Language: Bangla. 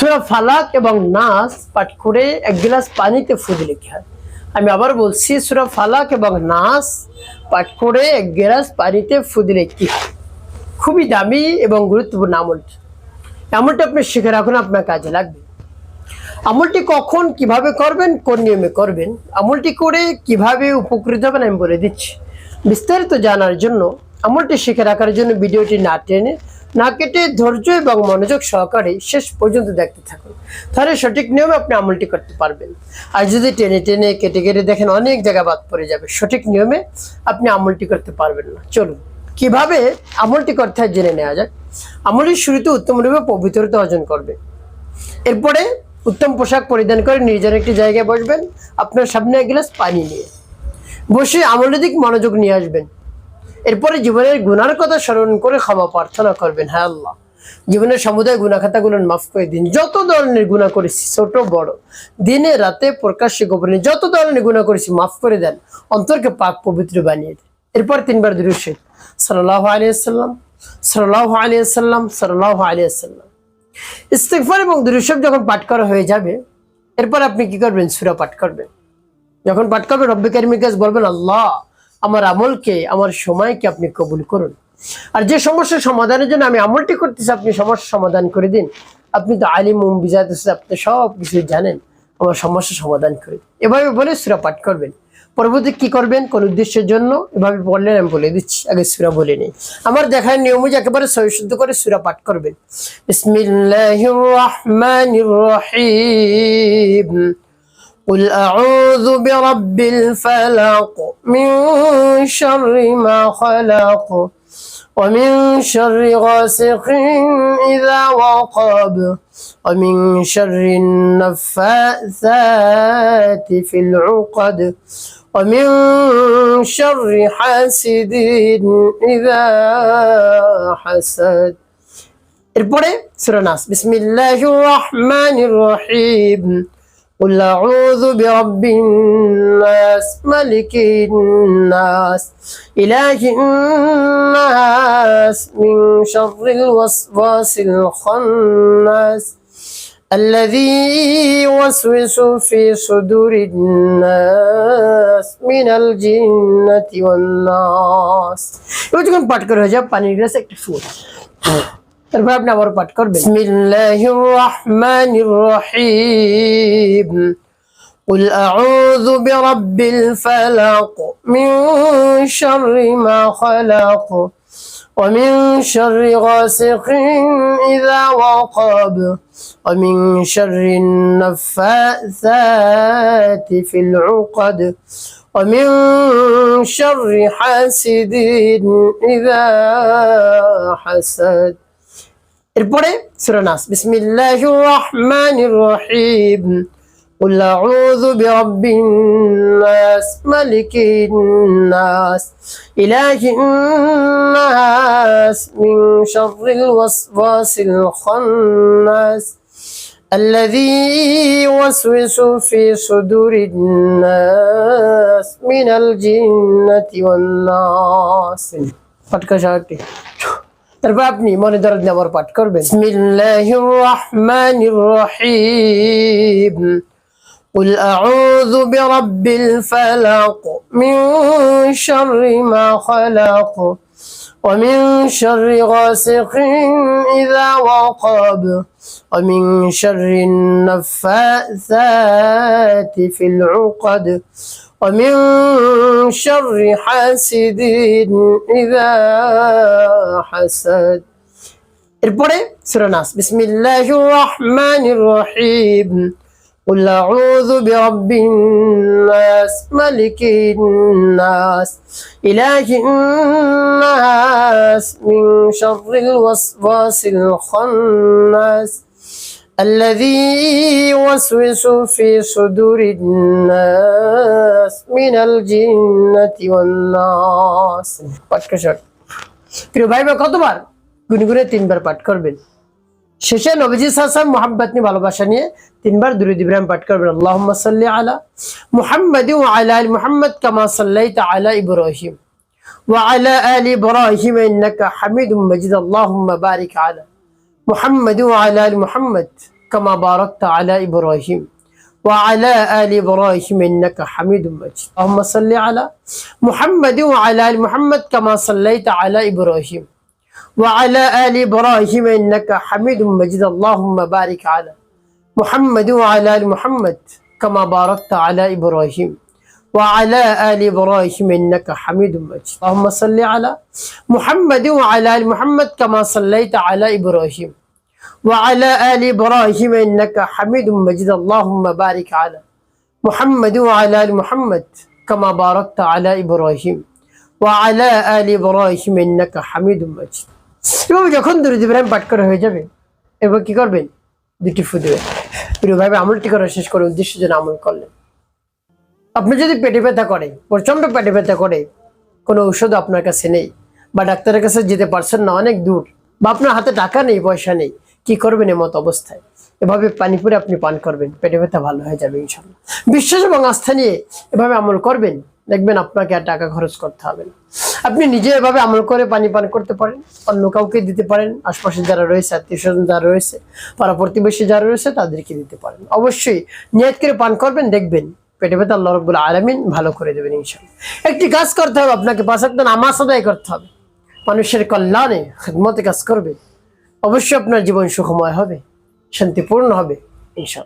সূরা ফালাক এবং নাস পাঠ করে এক গ্লাস পানিতে ফু দিলে কি হয়? আমি আবার বলছি, সূরা ফালাক এবং নাস পাঠ করে এক গ্লাস পানিতে ফু দিলে কি হয়? খুবই দামি এবং গুরুত্বপূর্ণ আমলটি। আমলটি আপনি শিখে রাখুন, আপনার কাজে লাগবে। আমলটি কখন কিভাবে করবেন, কোন নিয়মে করবেন, আমলটি করে কিভাবে উপকৃত হবেন আমি বলে দিচ্ছি। বিস্তারিত জানার জন্য, আমলটি শিখে রাখার জন্য ভিডিওটি না টেনে না কেটে ধৈর্য এবং মনোযোগ সহকারে শেষ পর্যন্ত দেখতে থাকুন, তাহলে সঠিক নিয়মে আপনি আমলটি করতে পারবেন। আর যদি টেনে টেনে কেটে কেটে দেখেন অনেক জায়গা বাদ পড়ে যাবে, সঠিক নিয়মে আপনি আমলটি করতে পারবেন না। চলুন কিভাবে আমলটি করতে হয় জেনে নেওয়া যাক। আমলের শুরুতে উত্তমরূপে পবিত্রতা অর্জন করবে। এরপরে উত্তম পোশাক পরিধান করে নির্জন একটি জায়গায় বসবেন, আপনার সামনে এক গ্লাস পানি নিয়ে বসে আমলের দিক মনোযোগ নিয়ে আসবেন। এরপরে জীবনের গুনার কথা স্মরণ করে ক্ষমা প্রার্থনা করবেন। হ্যাঁ আল্লাহ, জীবনের সমুদায় গুনাখাতাগুলো মাফ করে দিন। যত ধরনের গুনাহ করেছি, ছোট বড়, দিনে রাতে প্রকাশ্যে গোপনে যত ধরনের গুনাহ করেছি মাফ করে দেন, অন্তরকে পাক পবিত্র বানিয়ে দেন। এরপর তিনবার দুরূদ শরীফ সাল্লাল্লাহু আলাইহি ওয়াসাল্লাম, সাল্লাল্লাহু আলাইহি ওয়াসাল্লাম, সাল্লাল্লাহু আলাইহি ওয়াসাল্লাম। ইস্তিগফার এবং দুরূদ শরীফ যখন পাঠ করা হয়ে যাবে, এরপর আপনি কি করবেন? সূরা পাঠ করবেন। যখন পাঠ করবেন রব্বে কারীমের কাছে বলবেন, আল্লাহ আমার আমলকে, আমার সময়কে আপনি কবুল করুন। আর যে সমস্যার সমাধানের জন্য আমি আমলটি করতেছি, আপনি সমস্যার সমাধান করে দিন। আপনি তো আলিম বিজাত, আপনি সব কিছু জানেন, আমার সমস্যার সমাধান করে দিন। এভাবে বলে সূরা পাঠ করবেন। পরবর্তী কি করবেন, কোন উদ্দেশ্যের জন্য এভাবে বললেন আমি বলে দিচ্ছি, আগে সূরা বলে নেই। আমার দেখার নিয়ম একেবারে সহিশুদ্ধ করে সূরা পাঠ করবেন। বিসমিল্লাহির রাহমানির রহিম। قل أعوذ برب الفلق من شر ما خلق ومن شر غاسق إذا وقب ومن شر النفاثات في العقد ومن شر حاسد إذا حسد. এরপরে সূরা নাস। বিসমিল্লাহির রহমানির রহিম। قل أعوذ برب الناس ملك الناس إله الناس من شر الوسواس الخناس الذي يوسوس في صدور الناس من الجنة والناس. এবার যখন পাঠ করা হয়ে যায়, পানির গ্লাসে একটা ফুল, তারপর আপনি আবার পাঠ করবেন। বিসমিল্লাহির রাহমানির রহিম। قل أعوذ برب الفلق من شر ما خلق ومن شر غاسق إذا وقب ومن شر النفاثات في العقد ومن شر حاسد إذا حسد. এরপরে সূরা নাস। বিসমিল্লাহির রাহমানির রহিম। قل أعوذ برب الناس ملك الناس إله الناس من شر الوسواس الخناس الذي يوسوس في صدور الناس من الجنة والناس. তারপর আপনি মনে দরদ নিয়ে আবার পাঠ করবেন। বিসমিল্লাহির রাহমানির রহিম। قل أعوذ برب الفلق من شر ما خلق ومن شر غاسق إذا وقب ومن شر النفاثات في العقد ومن شر حاسد إذا حسد. এরপরে সূরা নাস। বিসমিল্লাহির রাহমানির রহিম। قل أعوذ برب الناس ملك الناس إله الناس من شر الوسواس الخناس الذي يوسوس في صدور الناس من الجنة والناس. পাঠ করেন। প্রিয় ভাই বোন, কতবার গুনগুনে তিনবার পাঠ করবেন। শেষে নবীজি সাল্লাল্লাহু আলাইহি ওয়াসাল্লাম মুহাব্বত নিয়ে, ভালোবাসা নিয়ে তিনবার দুরূদ ইব্রাহিম পাঠ করবেন। আল্লাহুম্মা সাল্লি আলা মুহাম্মাদ ওয়া আলা আলি মুহাম্মাদ কামা সাল্লাইতা আলা ইব্রাহিম ওয়া আলা আলি ইব্রাহিম ইন্নাকা হামিদুম মাজিদ। আল্লাহুম্মা বারিক আলা মুহাম্মাদ ওয়া আলা আলি মুহাম্মাদ كما باركت على إبراهيم وعلى آل إبراهيم إنك حميد مجيد اللهم صل على محمد وعلى آل محمد كما صليت على إبراهيم وعلى آل إبراهيم إنك حميد مجيد اللهم بارك على محمد وعلى آل محمد كما باركت على إبراهيم وعلى آل إبراهيم إنك حميد مجيد اللهم صل على محمد وعلى آل محمد كما صليت على إبراهيم وعلى آل إبراهيم إنك حميد مجيد اللهم بارك على محمد وعلى آل محمد كما باركت على إبراهيم وعلى آل إبراهيم إنك حميد مجيد এভাবে যখন দরুদ ইব্রাহিম পাঠ করা হয়ে যাবে এবার কি করবেন দুটি ফু দেবেন প্রিয়ভাবে আমলটি করা শেষ করে উদ্দেশ্য যেন আমল করলেন আপনি যদি পেটে ব্যথা করে প্রচন্ড পেটে ব্যথা করে কোনো ঔষধ আপনার কাছে নেই বা ডাক্তারের কাছে যেতে পারছেন না অনেক দূর বা আপনার হাতে টাকা নেই পয়সা নেই কি করবেন এমত অবস্থায় এভাবে পানি পরে আপনি পান করবেন পেটে ব্যথা ভালো হয়ে যাবে ইনশাআল্লাহ বিশ্বাস এবং আস্থা নিয়ে এভাবে আমল করবেন দেখবেন আপনাকে আর টাকা খরচ করতে হবে না আপনি নিজে এভাবে আমল করে পানি পান করতে পারেন অন্য কাউকে দিতে পারেন আশপাশে যারা রয়েছে আত্মীয়স্বজন যারা রয়েছে পাড়া প্রতিবেশী যারা রয়েছে তাদেরকে দিতে পারেন অবশ্যই নিয়ত করে পান করবেন দেখবেন পেটে ব্যথা আল্লাহ রাব্বুল আলামিন ভালো করে দেবেন ইনশাআল্লাহ একটি কাজ করতে হবে আপনাকে 5 ওয়াক্ত নামাজ আদায় করতে হবে মানুষের কল্যাণে খিদমতে কাজ করবে অবশ্যই আপনার জীবন সুখময় হবে শান্তিপূর্ণ হবে ইনশাআল্লাহ